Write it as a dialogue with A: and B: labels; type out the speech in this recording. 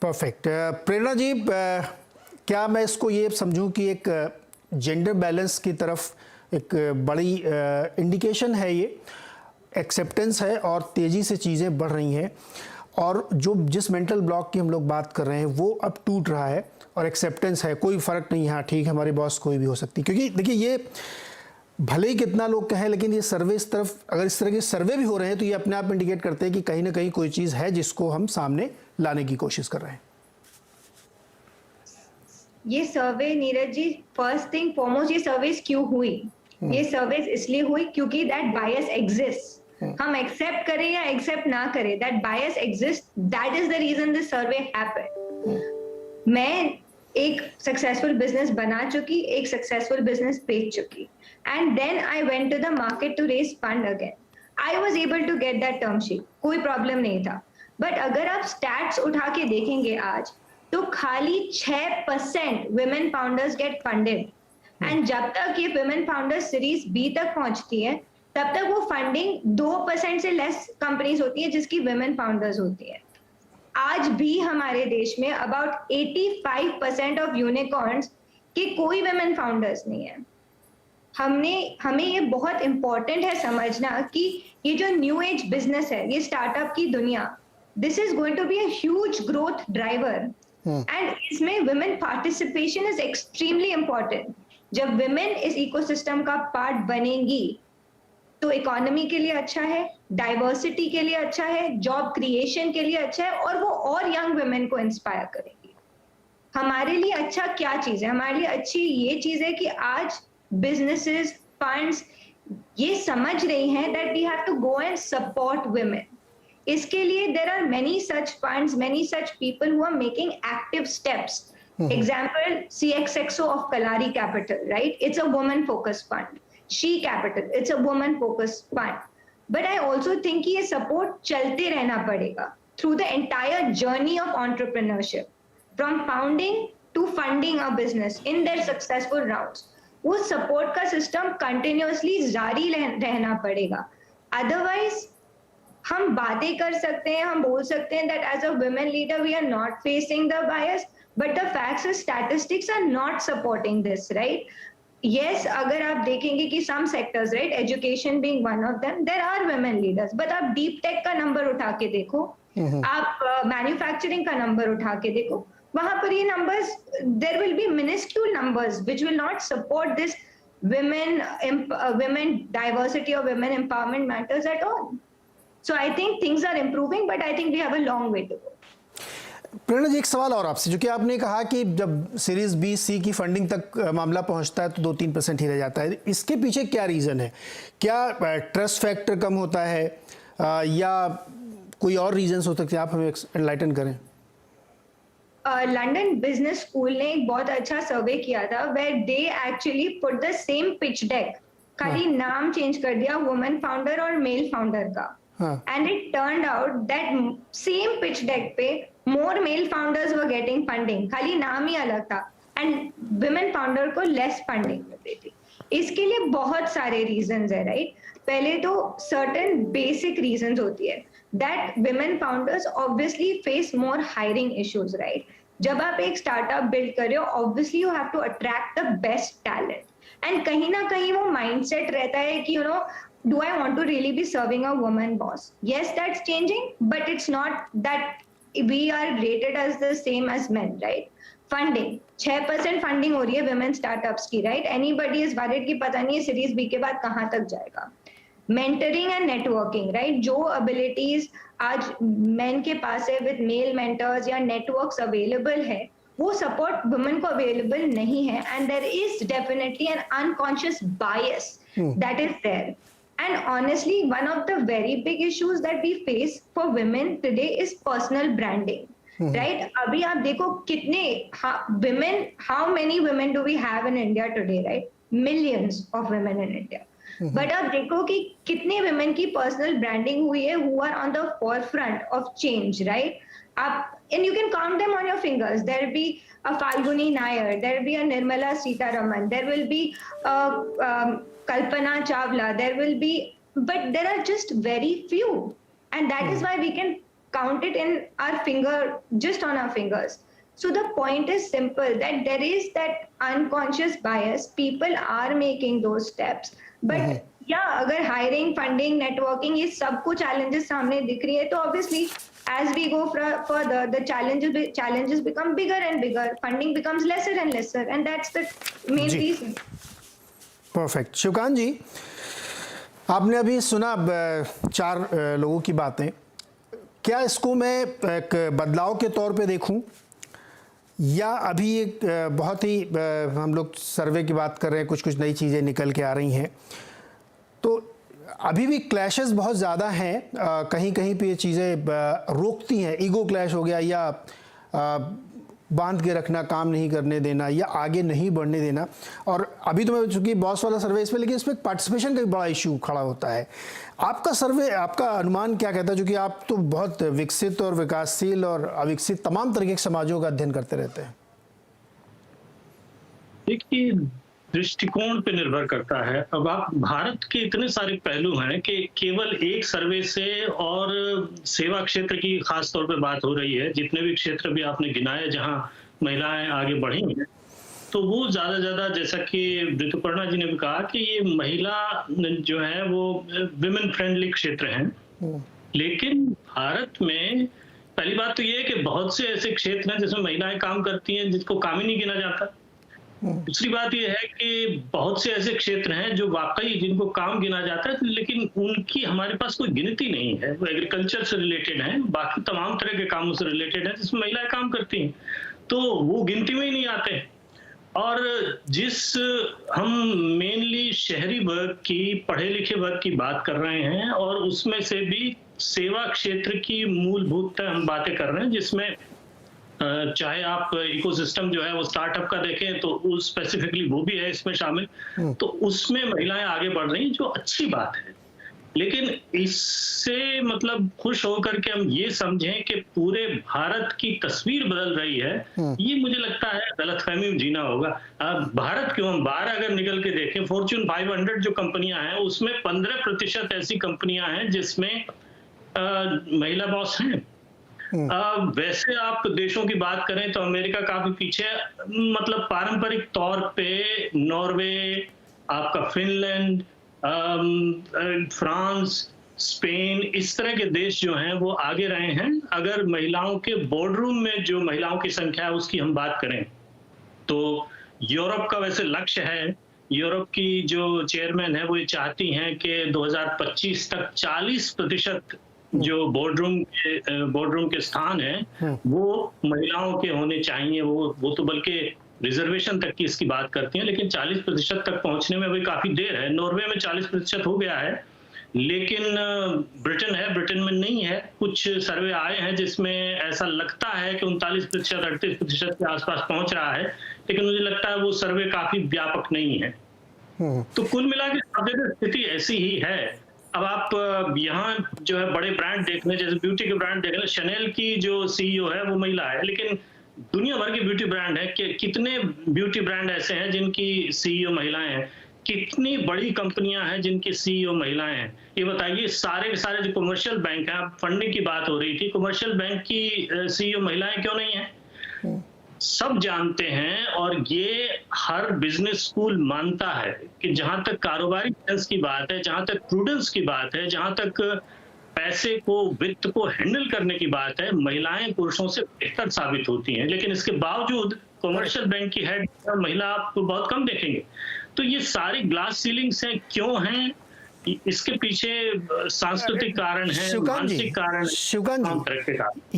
A: Perfect. प्रेरणा जी, क्या मैं इसको ये समझूं कि एक जेंडर बैलेंस की तरफ एक बड़ी इंडिकेशन है, ये एक्सेप्टेंस है और तेज़ी से चीज़ें बढ़ रही हैं, और जो जिस मेंटल ब्लॉक की हम लोग बात कर रहे हैं वो अब टूट रहा है और एक्सेप्टेंस है, कोई फ़र्क नहीं है, हाँ ठीक है हमारी बॉस कोई भी हो सकती। क्योंकि देखिए ये भले ही कितना लोग कहें, लेकिन ये सर्वे इस तरफ, अगर इस तरह के सर्वे भी हो रहे हैं तो ये अपने आप इंडिकेट करते हैं कि कहीं ना कहीं कोई चीज़ है जिसको हम सामने लाने की कोशिश कर रहे हैं।
B: ये survey Neeraj ji, first thing foremost, ये सर्विस क्यों हुई? ये सर्विस इसलिए हुई क्योंकि दैट बायस एग्जिस्ट। हम एक्सेप्ट करें या एक्सेप्ट ना करें, that bias exist, that is the reason this survey happened. मैं एक सक्सेसफुल बिजनेस बना चुकी, एक सक्सेसफुल बिजनेस बेच चुकी, and then I went to the market to raise fund again. I was able to get that term sheet, कोई problem नहीं था। बट अगर आप स्टैट्स उठा के देखेंगे आज, तो खाली 6% women founders get funded, and जब तक ये women founders सीरीज बी तक पहुंचती है तब तक वो फंडिंग 2% से लेस कंपनीज होती है जिसकी women founders होती है। आज भी हमारे देश में अबाउट 85% ऑफ यूनिकॉर्न्स के कोई women founders नहीं है। हमें ये बहुत इंपॉर्टेंट है समझना कि ये जो न्यू एज बिजनेस है, ये स्टार्टअप की दुनिया, this is going to be a huge growth driver, and इसमें women participation is extremely important. जब विमेन इस इकोसिस्टम का पार्ट बनेंगी तो इकोनॉमी के लिए अच्छा है, डाइवर्सिटी के लिए अच्छा है, जॉब क्रिएशन के लिए अच्छा है, और वो और यंग विमेन को इंस्पायर करेंगी। हमारे लिए अच्छा क्या चीज है? हमारे लिए अच्छी ये चीज है कि आज बिजनेसेस, फंड्स ये समझ रही हैं that we have to go and support women. इसके लिए there are many such funds, many such people who are making active steps. Example, CXXO of Kalari Capital, right? It's a woman focused fund. She Capital, it's a woman focused fund. But I also think ये support चलते रहना पड़ेगा through the entire journey of entrepreneurship, from founding to funding a business in their successful rounds. वो support का system continuously जारी रहना पड़ेगा। Otherwise हम बातें कर सकते हैं, हम बोल सकते हैं that as a women leader we are not facing the bias, but the facts and statistics are not supporting this, right? Yes, अगर आप देखेंगे कि some sectors, right, education being one of them, there are women leaders, but आप deep tech का number उठा के देखो, आप manufacturing का नंबर उठा के देखो, वहां पर ये numbers, there will be minuscule numbers which will not support this women diversity or women empowerment matters at all. So I think things are improving, but I think we have a long way to go.
A: प्रेरणा जी, एक सवाल और आपसे, जो कि आपने कहा कि जब सीरीज बी सी की फंडिंग तक मामला पहुंचता है तो 2-3% ही रह जाता है, इसके पीछे क्या रीज़न है? क्या ट्रस्ट फैक्टर कम होता है या कोई और रीजंस हो सकते हैं? आप हमें एनलाइटन करें।
B: लंदन बिजनेस स्कूल ने एक बहुत अच्छा सर्वे किया था where they actually put the same pitch deck, खाली नाम चेंज कर दिया वुमेन फाउंडर और मेल फाउंडर का, and it turned out that same pitch deck पे more male founders were getting funding, खाली नाम ही अलग था, and women founder को less funding मिल रही थी। इसके लिए बहुत सारे reasons है, right? पहले तो certain basic reasons होती है that women founders obviously face more hiring issues, right? जब आप एक startup build कर रहे हो, obviously you have to attract the best talent, and कहीं ना कहीं वो mindset रहता है कि you know, do I want to really be serving a woman boss? Yes, that's changing, but it's not that we are rated as the same as men, right? Funding, 6% funding हो रही है women startups की, right? Anybody is worried कि पता नहीं है series B के बाद कहाँ तक जाएगा। Mentoring and networking, right? जो abilities आज men के पास है with male mentors या networks available है, वो support women को available नहीं है, and there is definitely an unconscious bias that is there. And honestly, one of the very big issues that we face for women today is personal branding, right? अभी आप देखो कितने women, how many women do we have in India today, right? Millions of women in India. But आप देखो कि कितने women की personal branding हुई है who are on the forefront of change, right? And you can count them on your fingers. There will be a Falguni Nayar, there will be a Nirmala Sitharaman, there will be a Kalpana Chawla, there will be, but there are just very few, and that is why we can count it in our finger, just on our fingers. So the point is simple, that there is that unconscious bias. People are making those steps, but अगर hiring, funding, networking, ये सबको challenges सामने दिख रही है, तो obviously as we go further, the challenges become bigger and bigger. Funding becomes lesser and lesser, and that's the main reason.
A: Perfect. Shivkant ji, आपने अभी सुना 4 लोगों की बातें। क्या इसको मैं एक बदलाव के तौर पे देखूं, या अभी एक बहुत ही हम लोग सर्वे की बात कर रहे हैं, कुछ कुछ नई चीज़ें निकल के आ रही हैं, तो अभी भी क्लैशेस बहुत ज़्यादा हैं, कहीं कहीं पे ये चीज़ें रोकती हैं। ईगो क्लैश हो गया, या बांध के रखना, काम नहीं करने देना, या आगे नहीं बढ़ने देना। और अभी तो मैं चूँकि बॉस वाला सर्वे इसमें, लेकिन इसमें पार्टिसिपेशन का एक बड़ा इशू खड़ा होता है। आपका सर्वे, आपका अनुमान क्या कहता है, क्योंकि आप तो बहुत विकसित और विकासशील और अविकसित तमाम तरह के समाजों का अध्ययन करते रहते हैं?
C: देखिए, दृष्टिकोण पे निर्भर करता है। अब आप, भारत के इतने सारे पहलू हैं कि केवल एक सर्वे से, और सेवा क्षेत्र की खास तौर पे बात हो रही है, जितने भी क्षेत्र भी आपने गिनाए जहां महिलाएं आगे बढ़ी हैं, तो वो ज्यादा जैसा कि ऋतुपर्णा जी ने भी कहा कि ये महिला जो है वो विमेन फ्रेंडली क्षेत्र हैं। लेकिन भारत में पहली बात तो ये है कि बहुत से ऐसे क्षेत्र हैं जिसमें महिलाएं काम करती हैं जिसको काम ही नहीं गिना जाता। दूसरी बात यह है कि बहुत से ऐसे क्षेत्र हैं जो वाकई जिनको काम गिना जाता है, लेकिन उनकी हमारे पास कोई गिनती नहीं है। वो एग्रीकल्चर से रिलेटेड हैं, बाकी तमाम तरह के कामों से रिलेटेड हैं जिसमें महिलाएं काम करती हैं, तो वो गिनती में ही नहीं आते। और जिस हम मेनली शहरी वर्ग की, पढ़े लिखे वर्ग की बात कर रहे हैं, और उसमें से भी सेवा क्षेत्र की मूलभूत हम बातें कर रहे हैं, जिसमें चाहे आप इकोसिस्टम जो है वो स्टार्टअप का देखें तो उस स्पेसिफिकली वो भी है इसमें शामिल, तो उसमें महिलाएं आगे बढ़ रही हैं, जो अच्छी बात है। लेकिन इससे मतलब खुश होकर के हम ये समझें कि पूरे भारत की तस्वीर बदल रही है, ये मुझे लगता है गलतफहमी में जीना होगा। अब भारत क्यों, हम 12 अगर निकल के देखें, फॉर्च्यून 500 जो कंपनियां हैं उसमें 15% ऐसी कंपनियां हैं जिसमें महिला बॉस हैं। वैसे आप देशों की बात करें तो अमेरिका काफी पीछे, मतलब पारंपरिक तौर पे नॉर्वे, आपका फिनलैंड, फ्रांस, स्पेन, इस तरह के देश जो हैं वो आगे रहे हैं। अगर महिलाओं के बोर्डरूम में जो महिलाओं की संख्या है उसकी हम बात करें तो यूरोप का वैसे लक्ष्य है, यूरोप की जो चेयरमैन है वो ये चाहती हैं कि 2025 तक 40% जो बोर्डरूम के स्थान हैं वो महिलाओं के होने चाहिए। वो तो बल्कि रिजर्वेशन तक की इसकी बात करती हैं, लेकिन 40% तक पहुंचने में अभी काफी देर है। नॉर्वे में 40% हो गया है, लेकिन ब्रिटेन में नहीं है। कुछ सर्वे आए हैं जिसमें ऐसा लगता है कि 39%, 38% के आसपास पहुंच रहा है, लेकिन मुझे लगता है वो सर्वे काफी व्यापक नहीं है। तो कुल मिला के सब जगह स्थिति ऐसी ही है। अब आप यहाँ जो है बड़े ब्रांड देख लें, जैसे ब्यूटी के ब्रांड देख लें, शनेल की जो सीईओ है वो महिला है, लेकिन दुनिया भर के ब्यूटी ब्रांड है कि कितने ब्यूटी ब्रांड ऐसे हैं जिनकी सीईओ महिलाएं हैं, कितनी बड़ी कंपनियां हैं जिनकी सीईओ महिलाएं हैं। ये बताइए, सारे के सारे जो कमर्शियल बैंक हैं, फंडिंग की बात हो रही थी, कमर्शियल बैंक की सीईओ महिलाएं क्यों नहीं है? सब जानते हैं, और ये हर बिजनेस स्कूल मानता है कि जहां तक कारोबारी सेंस की बात है, जहां तक प्रूडेंस की बात है, जहां तक पैसे को, वित्त को हैंडल करने की बात है, महिलाएं पुरुषों से बेहतर साबित होती हैं। लेकिन इसके बावजूद कमर्शियल बैंक की हेड महिला आपको बहुत कम देखेंगे। तो ये सारी ग्लास सीलिंग्स हैं, क्यों हैं? इसके पीछे सांस्कृतिक कारण है, मानसिक कारण है,
A: शिवकांत जी,